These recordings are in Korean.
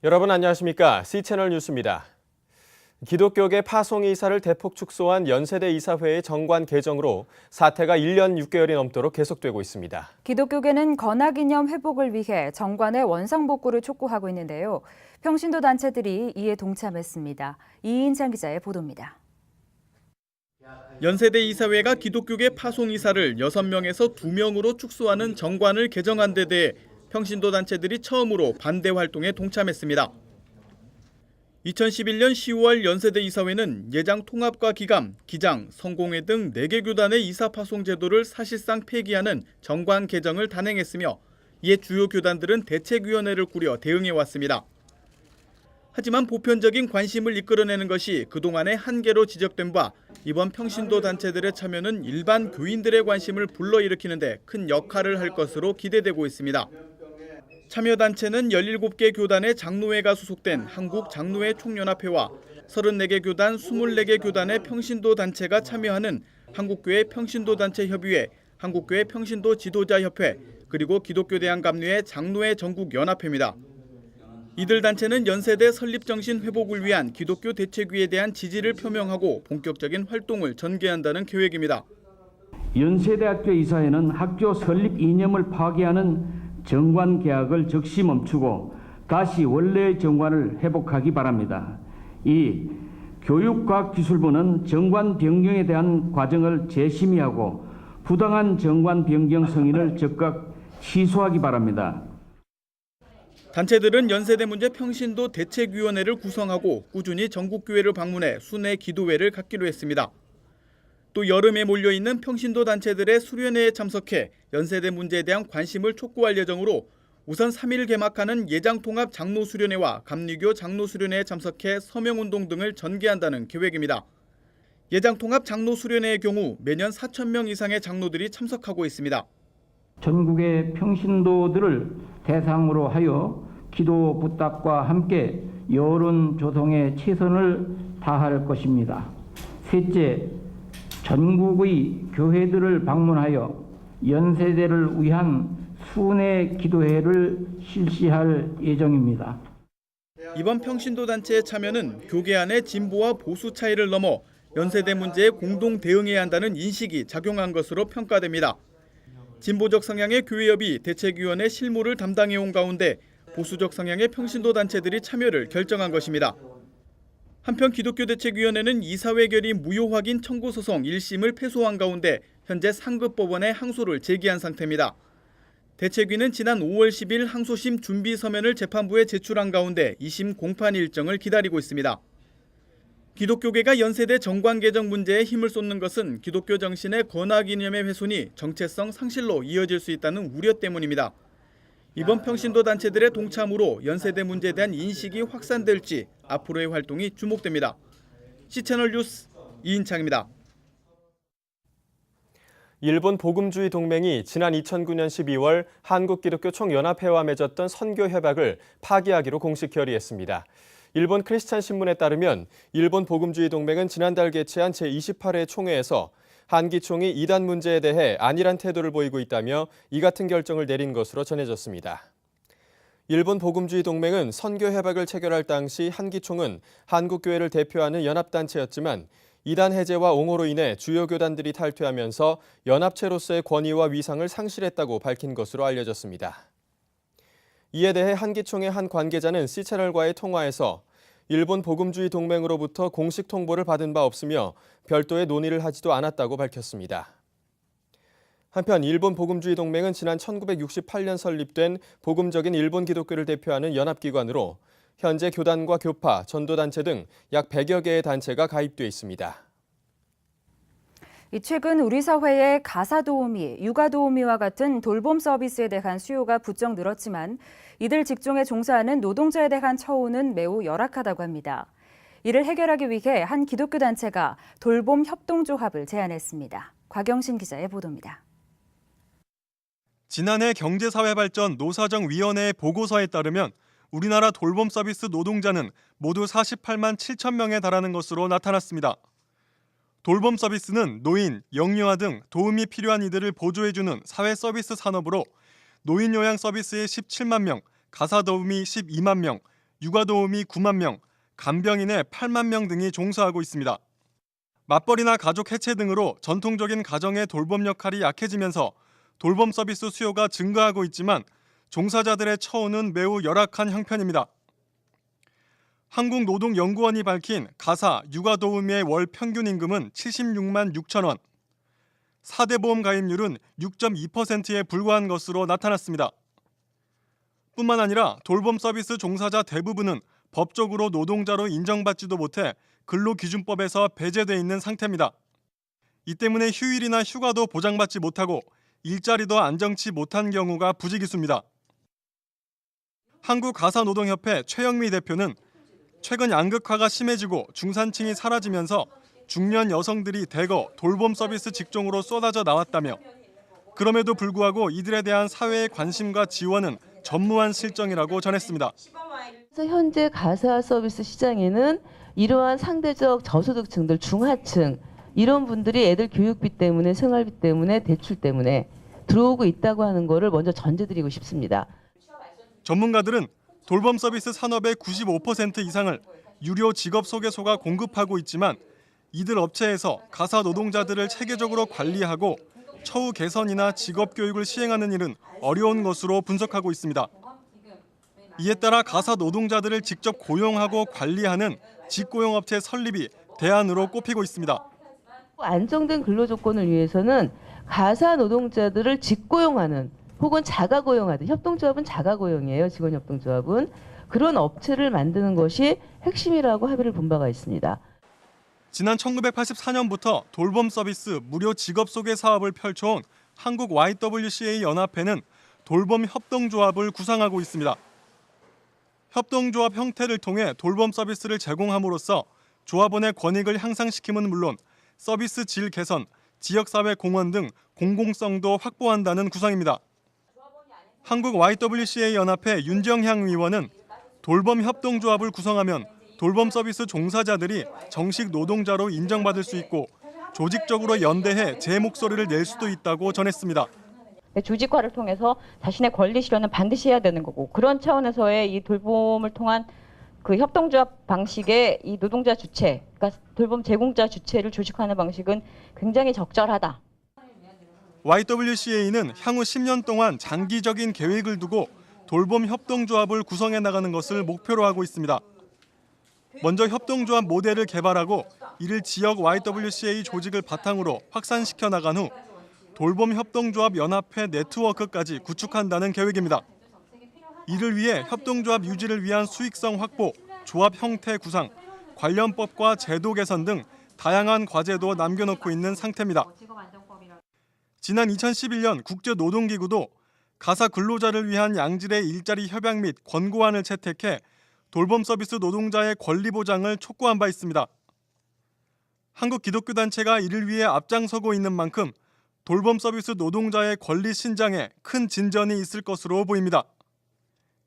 여러분 안녕하십니까? C채널 뉴스입니다. 기독교계 파송 이사를 대폭 축소한 연세대 이사회의 정관 개정으로 사태가 1년 6개월이 넘도록 계속되고 있습니다. 기독교계는 건화기념 회복을 위해 정관의 원상복구를 촉구하고 있는데요. 평신도 단체들이 이에 동참했습니다. 이인찬 기자의 보도입니다. 연세대 이사회가 기독교계 파송 이사를 6명에서 2명으로 축소하는 정관을 개정한 데 대해 평신도 단체들이 처음으로 반대 활동에 동참했습니다. 2011년 10월 연세대 이사회는 예장 통합과 기감, 기장, 성공회 등 4개 교단의 이사 파송 제도를 사실상 폐기하는 정관 개정을 단행했으며 이에 주요 교단들은 대책위원회를 꾸려 대응해 왔습니다. 하지만 보편적인 관심을 이끌어내는 것이 그동안의 한계로 지적된 바 이번 평신도 단체들의 참여는 일반 교인들의 관심을 불러일으키는 데 큰 역할을 할 것으로 기대되고 있습니다. 참여단체는 17개 교단의 장로회가 소속된 한국장로회 총연합회와 34개 교단 24개 교단의 평신도 단체가 참여하는 한국교회 평신도단체협의회, 한국교회 평신도 지도자협회, 그리고 기독교대한감리회 장로회 전국연합회입니다. 이들 단체는 연세대 설립정신 회복을 위한 기독교 대책위에 대한 지지를 표명하고 본격적인 활동을 전개한다는 계획입니다. 연세대학교 이사회는 학교 설립 이념을 파괴하는 정관 계약을 즉시 멈추고 다시 원래의 정관을 회복하기 바랍니다. 이 교육과학기술부는 정관 변경에 대한 과정을 재심의하고 부당한 정관 변경 승인을 즉각 취소하기 바랍니다. 단체들은 연세대 문제 평신도 대책위원회를 구성하고 꾸준히 전국교회를 방문해 순회 기도회를 갖기로 했습니다. 또 여름에 몰려있는 평신도 단체들의 수련회에 참석해 연세대 문제에 대한 관심을 촉구할 예정으로 우선 3일 개막하는 예장통합 장로수련회와 감리교 장로수련회에 참석해 서명운동 등을 전개한다는 계획입니다. 예장통합 장로수련회의 경우 매년 4,000명 이상의 장로들이 참석하고 있습니다. 전국의 평신도들을 대상으로 하여 기도 부탁과 함께 여론 조성에 최선을 다할 것입니다. 셋째, 전국의 교회들을 방문하여 연세대를 위한 순회 기도회를 실시할 예정입니다. 이번 평신도 단체의 참여는 교계 안의 진보와 보수 차이를 넘어 연세대 문제에 공동 대응해야 한다는 인식이 작용한 것으로 평가됩니다. 진보적 성향의 교회협이 대책위원회 실무를 담당해온 가운데 보수적 성향의 평신도 단체들이 참여를 결정한 것입니다. 한편 기독교대책위원회는 이사회 결의 무효 확인 청구 소송 1심을 패소한 가운데 현재 상급 법원에 항소를 제기한 상태입니다. 대책위는 지난 5월 10일 항소심 준비 서면을 재판부에 제출한 가운데 2심 공판 일정을 기다리고 있습니다. 기독교계가 연세대 정관 개정 문제에 힘을 쏟는 것은 기독교 정신의 건화기념의 훼손이 정체성 상실로 이어질 수 있다는 우려 때문입니다. 이번 평신도 단체들의 동참으로 연세대 문제에 대한 인식이 확산될지 앞으로의 활동이 주목됩니다. C채널 뉴스 이인창입니다. 일본 복음주의 동맹이 지난 2009년 12월 한국기독교총연합회와 맺었던 선교 협약을 파기하기로 공식 결의했습니다. 일본 크리스찬 신문에 따르면 일본 복음주의 동맹은 지난달 개최한 제28회 총회에서 한기총이 이단 문제에 대해 안일한 태도를 보이고 있다며 이 같은 결정을 내린 것으로 전해졌습니다. 일본 복음주의 동맹은 선교 협약을 체결할 당시 한기총은 한국교회를 대표하는 연합단체였지만 이단 해제와 옹호로 인해 주요 교단들이 탈퇴하면서 연합체로서의 권위와 위상을 상실했다고 밝힌 것으로 알려졌습니다. 이에 대해 한기총의 한 관계자는 C채널과의 통화에서 일본 복음주의 동맹으로부터 공식 통보를 받은 바 없으며 별도의 논의를 하지도 않았다고 밝혔습니다. 한편 일본 복음주의 동맹은 지난 1968년 설립된 복음적인 일본 기독교를 대표하는 연합기관으로 현재 교단과 교파, 전도단체 등 약 100여 개의 단체가 가입돼 있습니다. 최근 우리 사회에 가사도우미, 육아도우미와 같은 돌봄 서비스에 대한 수요가 부쩍 늘었지만 이들 직종에 종사하는 노동자에 대한 처우는 매우 열악하다고 합니다. 이를 해결하기 위해 한 기독교 단체가 돌봄 협동조합을 제안했습니다. 곽영신 기자의 보도입니다. 지난해 경제사회발전 노사정위원회의 보고서에 따르면 우리나라 돌봄 서비스 노동자는 모두 48만 7천 명에 달하는 것으로 나타났습니다. 돌봄 서비스는 노인, 영유아 등 도움이 필요한 이들을 보조해주는 사회 서비스 산업으로 노인 요양 서비스에 17만 명, 가사 도우미 12만 명, 육아도우미 9만 명, 간병인의 8만 명 등이 종사하고 있습니다. 맞벌이나 가족 해체 등으로 전통적인 가정의 돌봄 역할이 약해지면서 돌봄 서비스 수요가 증가하고 있지만 종사자들의 처우는 매우 열악한 형편입니다. 한국노동연구원이 밝힌 가사, 육아도우미의 월 평균 임금은 76만 6천 원, 4대 보험 가입률은 6.2%에 불과한 것으로 나타났습니다. 뿐만 아니라 돌봄 서비스 종사자 대부분은 법적으로 노동자로 인정받지도 못해 근로기준법에서 배제돼 있는 상태입니다. 이 때문에 휴일이나 휴가도 보장받지 못하고 일자리도 안정치 못한 경우가 부지기수입니다. 한국가사노동협회 최영미 대표는 최근 양극화가 심해지고 중산층이 사라지면서 중년 여성들이 대거 돌봄 서비스 직종으로 쏟아져 나왔다며 그럼에도 불구하고 이들에 대한 사회의 관심과 지원은 전무한 실정이라고 전했습니다. 현재 가사 서비스 시장에는 이러한 상대적 저소득층들, 중하층 이런 분들이 애들 교육비 때문에 생활비 때문에 대출 때문에 들어오고 있다고 하는 것을 먼저 전제드리고 싶습니다. 전문가들은 돌봄 서비스 산업의 95% 이상을 유료 직업 소개소가 공급하고 있지만 이들 업체에서 가사 노동자들을 체계적으로 관리하고 처우 개선이나 직업 교육을 시행하는 일은 어려운 것으로 분석하고 있습니다. 이에 따라 가사 노동자들을 직접 고용하고 관리하는 직고용업체 설립이 대안으로 꼽히고 있습니다. 안정된 근로 조건을 위해서는 가사 노동자들을 직고용하는 혹은 자가고용하든 협동조합은 자가고용이에요. 직원협동조합은. 그런 업체를 만드는 것이 핵심이라고 합의를 본 바가 있습니다. 지난 1984년부터 돌봄 서비스 무료 직업 소개 사업을 펼쳐온 한국 YWCA 연합회는 돌봄 협동조합을 구상하고 있습니다. 협동조합 형태를 통해 돌봄 서비스를 제공함으로써 조합원의 권익을 향상시킴은 물론 서비스 질 개선, 지역사회 공헌 등 공공성도 확보한다는 구상입니다. 한국 YWCA 연합회 윤정향 의원은 돌봄 협동조합을 구성하면 돌봄 서비스 종사자들이 정식 노동자로 인정받을 수 있고 조직적으로 연대해 제 목소리를 낼 수도 있다고 전했습니다. 조직화를 통해서 자신의 권리 실현은 반드시 해야 되는 거고 그런 차원에서의 이 돌봄을 통한 그 협동조합 방식의 이 노동자 주체, 그러니까 돌봄 제공자 주체를 조직화하는 방식은 굉장히 적절하다. YWCA는 향후 10년 동안 장기적인 계획을 두고 돌봄 협동조합을 구성해 나가는 것을 목표로 하고 있습니다. 먼저 협동조합 모델을 개발하고 이를 지역 YWCA 조직을 바탕으로 확산시켜 나간 후 돌봄 협동조합 연합회 네트워크까지 구축한다는 계획입니다. 이를 위해 협동조합 유지를 위한 수익성 확보, 조합 형태 구상, 관련법과 제도 개선 등 다양한 과제도 남겨놓고 있는 상태입니다. 지난 2011년 국제노동기구도 가사 근로자를 위한 양질의 일자리 협약 및 권고안을 채택해 돌봄 서비스 노동자의 권리 보장을 촉구한 바 있습니다. 한국 기독교 단체가 이를 위해 앞장서고 있는 만큼 돌봄 서비스 노동자의 권리 신장에 큰 진전이 있을 것으로 보입니다.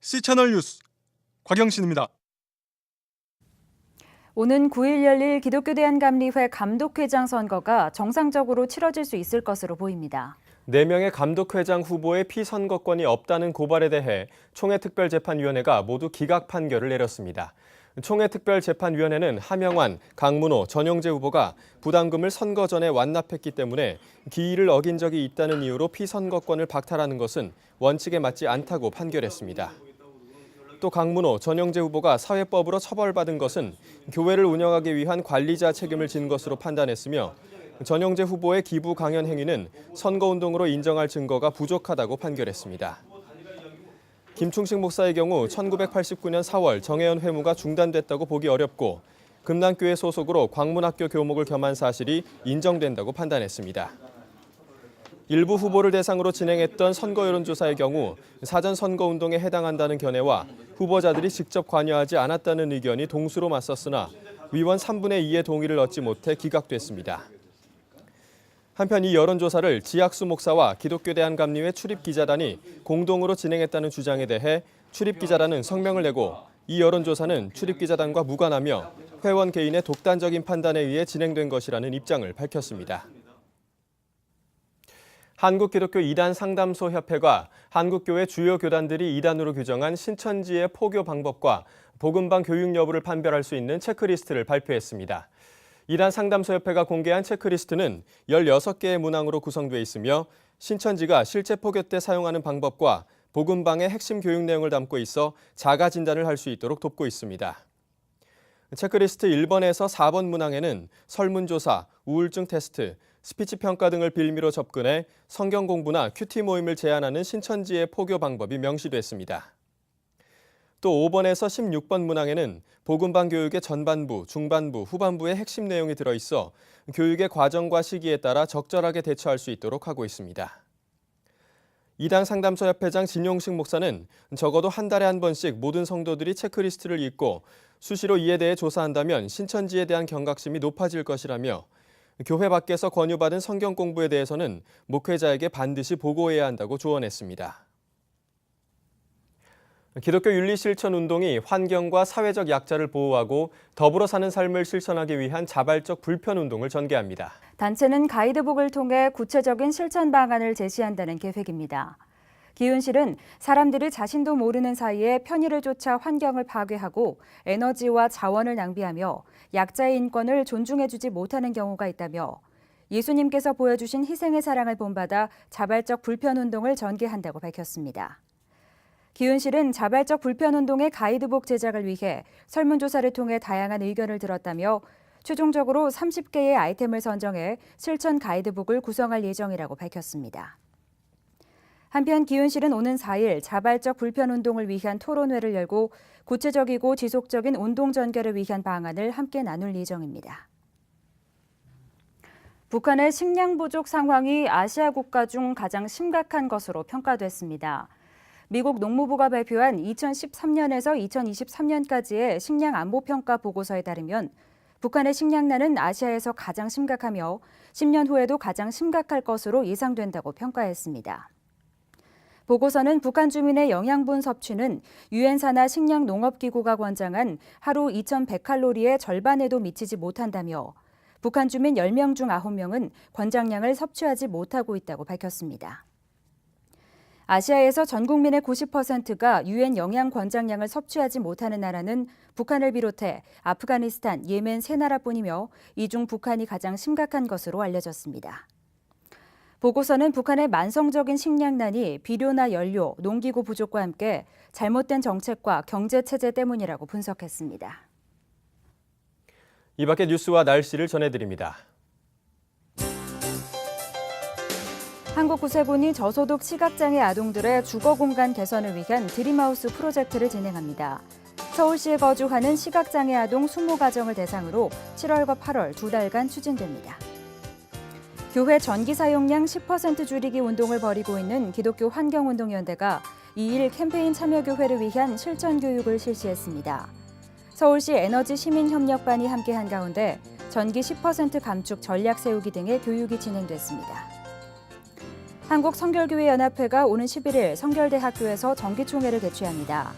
C채널 뉴스 곽영신입니다. 오는 9일 열릴 기독교 대한감리회 감독회장 선거가 정상적으로 치러질 수 있을 것으로 보입니다. 4명의 감독회장 후보의 피선거권이 없다는 고발에 대해 총회특별재판위원회가 모두 기각 판결을 내렸습니다. 총회특별재판위원회는 하명환, 강문호, 전영재 후보가 부담금을 선거 전에 완납했기 때문에 기일을 어긴 적이 있다는 이유로 피선거권을 박탈하는 것은 원칙에 맞지 않다고 판결했습니다. 또 강문호, 전영재 후보가 사회법으로 처벌받은 것은 교회를 운영하기 위한 관리자 책임을 진 것으로 판단했으며 전영재 후보의 기부 강연 행위는 선거운동으로 인정할 증거가 부족하다고 판결했습니다. 김충식 목사의 경우 1989년 4월 정혜연 회무가 중단됐다고 보기 어렵고 금남교회 소속으로 광문학교 교목을 겸한 사실이 인정된다고 판단했습니다. 일부 후보를 대상으로 진행했던 선거 여론조사의 경우 사전 선거운동에 해당한다는 견해와 후보자들이 직접 관여하지 않았다는 의견이 동수로 맞섰으나 위원 3분의 2의 동의를 얻지 못해 기각됐습니다. 한편 이 여론조사를 지학수 목사와 기독교 대한감리회 출입기자단이 공동으로 진행했다는 주장에 대해 출입기자단은 성명을 내고 이 여론조사는 출입기자단과 무관하며 회원 개인의 독단적인 판단에 의해 진행된 것이라는 입장을 밝혔습니다. 한국기독교 이단 상담소 협회가 한국교회 주요 교단들이 이단으로 규정한 신천지의 포교 방법과 복음방 교육 여부를 판별할 수 있는 체크리스트를 발표했습니다. 이단 상담소 협회가 공개한 체크리스트는 16개의 문항으로 구성되어 있으며 신천지가 실제 포교 때 사용하는 방법과 복음방의 핵심 교육 내용을 담고 있어 자가 진단을 할 수 있도록 돕고 있습니다. 체크리스트 1번에서 4번 문항에는 설문조사, 우울증 테스트, 스피치 평가 등을 빌미로 접근해 성경 공부나 큐티 모임을 제안하는 신천지의 포교 방법이 명시됐습니다. 또 5번에서 16번 문항에는 복음방 교육의 전반부, 중반부, 후반부의 핵심 내용이 들어있어 교육의 과정과 시기에 따라 적절하게 대처할 수 있도록 하고 있습니다. 이단 상담소 협회장 진용식 목사는 적어도 한 달에 한 번씩 모든 성도들이 체크리스트를 읽고 수시로 이에 대해 조사한다면 신천지에 대한 경각심이 높아질 것이라며 교회 밖에서 권유받은 성경 공부에 대해서는 목회자에게 반드시 보고해야 한다고 조언했습니다. 기독교 윤리실천운동이 환경과 사회적 약자를 보호하고 더불어 사는 삶을 실천하기 위한 자발적 불편운동을 전개합니다. 단체는 가이드북을 통해 구체적인 실천 방안을 제시한다는 계획입니다. 기윤실은 사람들이 자신도 모르는 사이에 편의를 쫓아 환경을 파괴하고 에너지와 자원을 낭비하며 약자의 인권을 존중해주지 못하는 경우가 있다며 예수님께서 보여주신 희생의 사랑을 본받아 자발적 불편운동을 전개한다고 밝혔습니다. 기윤실은 자발적 불편운동의 가이드북 제작을 위해 설문조사를 통해 다양한 의견을 들었다며 최종적으로 30개의 아이템을 선정해 실천 가이드북을 구성할 예정이라고 밝혔습니다. 한편 기윤실은 오는 4일 자발적 불편운동을 위한 토론회를 열고 구체적이고 지속적인 운동 전개를 위한 방안을 함께 나눌 예정입니다. 북한의 식량 부족 상황이 아시아 국가 중 가장 심각한 것으로 평가됐습니다. 미국 농무부가 발표한 2013년에서 2023년까지의 식량 안보 평가 보고서에 따르면 북한의 식량난은 아시아에서 가장 심각하며 10년 후에도 가장 심각할 것으로 예상된다고 평가했습니다. 보고서는 북한 주민의 영양분 섭취는 유엔 산하 식량 농업기구가 권장한 하루 2,100칼로리의 절반에도 미치지 못한다며 북한 주민 10명 중 9명은 권장량을 섭취하지 못하고 있다고 밝혔습니다. 아시아에서 전 국민의 90%가 유엔 영양 권장량을 섭취하지 못하는 나라는 북한을 비롯해 아프가니스탄, 예멘 3나라뿐이며 이 중 북한이 가장 심각한 것으로 알려졌습니다. 보고서는 북한의 만성적인 식량난이 비료나 연료, 농기구 부족과 함께 잘못된 정책과 경제체제 때문이라고 분석했습니다. 이 밖의 뉴스와 날씨를 전해드립니다. 한국구세군이 저소득 시각장애 아동들의 주거공간 개선을 위한 드림하우스 프로젝트를 진행합니다. 서울시에 거주하는 시각장애 아동 20가정을 대상으로 7월과 8월 2달간 추진됩니다. 교회 전기 사용량 10% 줄이기 운동을 벌이고 있는 기독교 환경운동연대가 2일 캠페인 참여교회를 위한 실전교육을 실시했습니다. 서울시 에너지 시민협력반이 함께한 가운데 전기 10% 감축 전략 세우기 등의 교육이 진행됐습니다. 한국성결교회연합회가 오는 11일 성결대학교에서 정기총회를 개최합니다.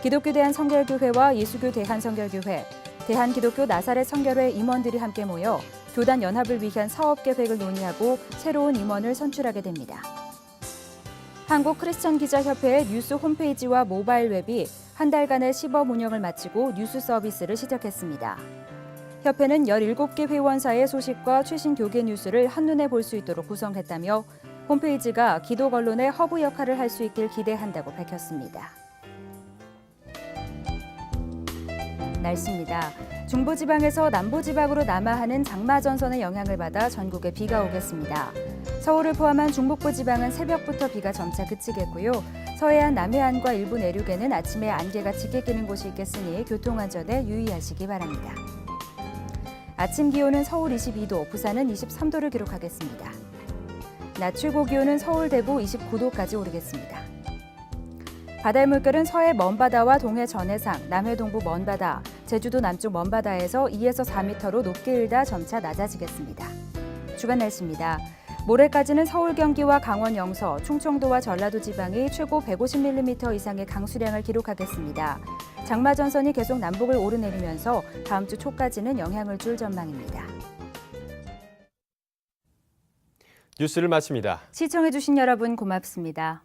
기독교 대한성결교회와 예수교 대한성결교회, 대한기독교 나사렛 성결회 임원들이 함께 모여 교단 연합을 위한 사업 계획을 논의하고 새로운 임원을 선출하게 됩니다. 한국크리스천기자협회의 뉴스 홈페이지와 모바일 웹이 한 달간의 시범 운영을 마치고 뉴스 서비스를 시작했습니다. 협회는 17개 회원사의 소식과 최신 교계 뉴스를 한눈에 볼 수 있도록 구성했다며 홈페이지가 기독 언론의 허브 역할을 할 수 있길 기대한다고 밝혔습니다. 날씨입니다. 중부지방에서 남부지방으로 남하하는 장마전선의 영향을 받아 전국에 비가 오겠습니다. 서울을 포함한 중북부 지방은 새벽부터 비가 점차 그치겠고요. 서해안, 남해안과 일부 내륙에는 아침에 안개가 짙게 끼는 곳이 있겠으니 교통안전에 유의하시기 바랍니다. 아침 기온은 서울 22도, 부산은 23도를 기록하겠습니다. 낮 최고 기온은 서울, 대구 29도까지 오르겠습니다. 바다의 물결은 서해 먼바다와 동해 전해상, 남해 동부 먼바다, 제주도 남쪽 먼바다에서 2에서 4m로 높게 일다 점차 낮아지겠습니다. 주간 날씨입니다. 모레까지는 서울, 경기와 강원, 영서, 충청도와 전라도 지방이 최고 150mm 이상의 강수량을 기록하겠습니다. 장마 전선이 계속 남북을 오르내리면서 다음 주 초까지는 영향을 줄 전망입니다. 뉴스를 마칩니다. 시청해주신 여러분 고맙습니다.